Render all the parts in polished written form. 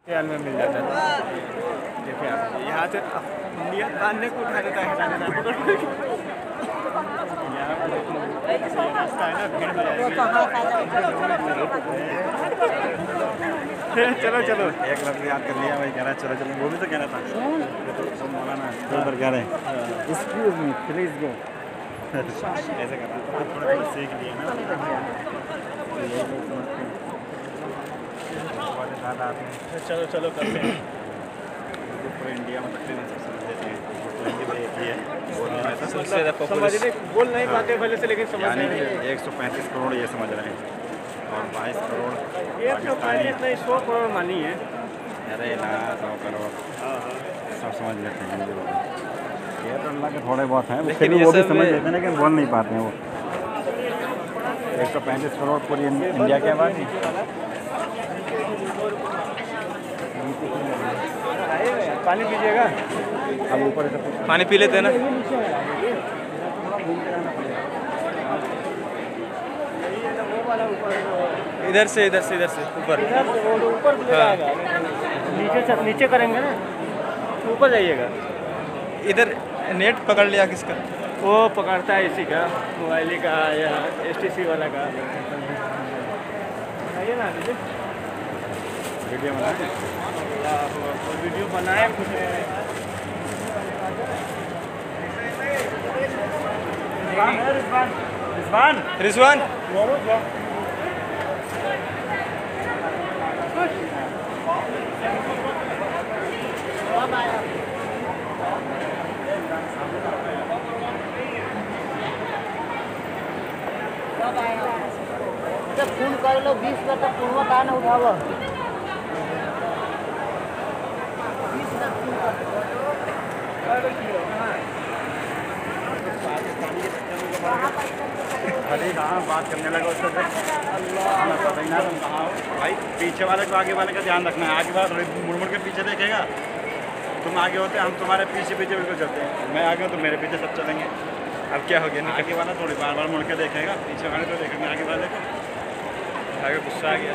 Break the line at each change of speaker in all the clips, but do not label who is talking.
ख्याल में मिल जाता है। देखिए आप यहाँ से नियत बांधने को उठा देता है, हटा देता है, पकड़ के। यहाँ रास्ता है ना, भीड़ हो जाएगी। चलो चलो, एक लफ्ज़ याद कर लिया भाई, कह रहा चलो चलो, वो भी तो कह रहा था मौलाना उधर कह रहे हैं एक्सक्यूज मी प्लीज गो, ऐसे कर रहा था, थोड़ा थोड़ा सीख लिए ना। चलो चलो करते हैं। पूरे इंडिया में तकरीबन सब समझ लेते हैं, लैंग्वेज एक ही है, बोल नहीं पाते भले से, लेकिन समझ नहीं। 135 करोड़ ये समझ रहे हैं, और 22 करोड़ पाकिस्तानी, 100 करोड़ मानी है। अरे ना 100 करोड़ सब समझ लेते हैं। ये तो अल्लाह के थोड़े बहुत हैं, लेकिन वो भी समझ लेते हैं, लेकिन बोल नहीं पाते हैं वो। 135 करोड़ पूरी इंडिया की आबादी। पानी पीजिएगा, अब ऊपर से पानी पी लेते हैं ना। इधर से ऊपर, नीचे करेंगे ना, ऊपर जाइएगा। इधर नेट पकड़ लिया किसका? वो पकड़ता है इसी का, मोबाइल का या STC वाला का। आइए ना वीडियो बनाए, वीडियो बनाए कुछ। रिजवान
फोन कर लो 20 बार तक फोन का ना उठावा।
अरे कहाँ बात करने लगा उससे, भाई पीछे वाले को आगे वाले का ध्यान रखना है। आगे वाला मुड़ मुड़ के पीछे देखेगा, तुम आगे होते हम तुम्हारे पीछे बिल्कुल चलते हैं। मैं आगे हूँ तो मेरे पीछे सब चलेंगे। अब क्या हो गया ना, आगे वाला थोड़ी बार मुड़ के देखेगा, पीछे वाले तो देखेंगे आगे वाले को। आगे गुस्सा आ गया।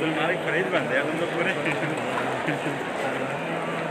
हमारे खरीद बनते हैं तुम लोग पूरे।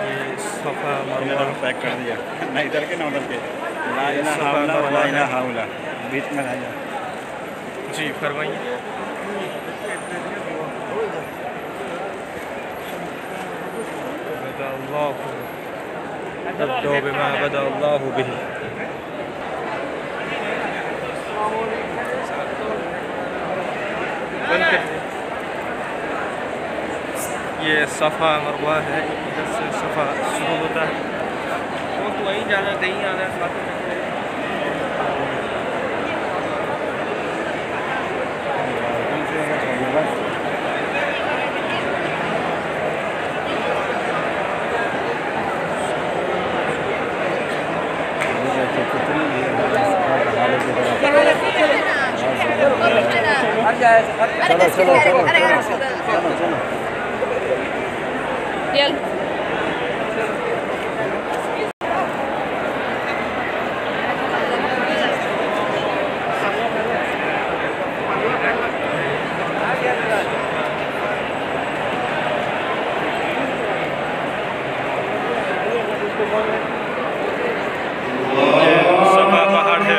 ये सफ़ा मरवा
पैक कर दिया, ना इधर के ना उधर के, ला इलाहा हाउला बीच में आ जा।
जी फरमाइए। बदा अल्लाह तब्दो बिमा बदा अल्लाह बिही। ये सफ़ा मरवा है, इधर से सफ़ा शुरू होता है। वो तो वहीं जाना, कहीं आना है।
चलो चलो चलो
सफ़ा पहाड़ है।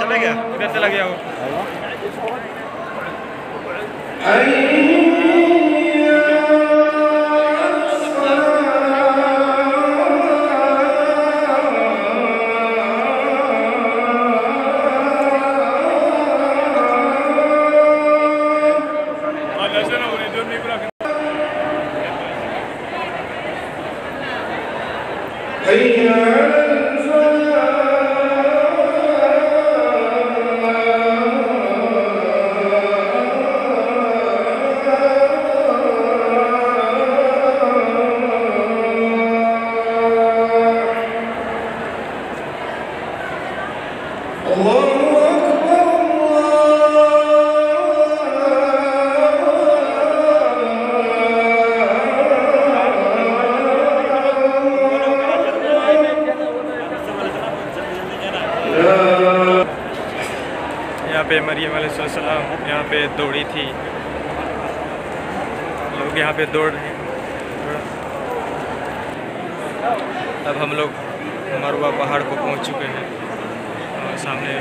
चले गया
इधर चला गया वो। यहाँ पे मरियम अलैहिस्सलाम यहाँ पे दौड़ी थी, लोग यहाँ पे दौड़ रहे हैं। अब हम लोग मरवा पहाड़ को पहुँच चुके हैं और सामने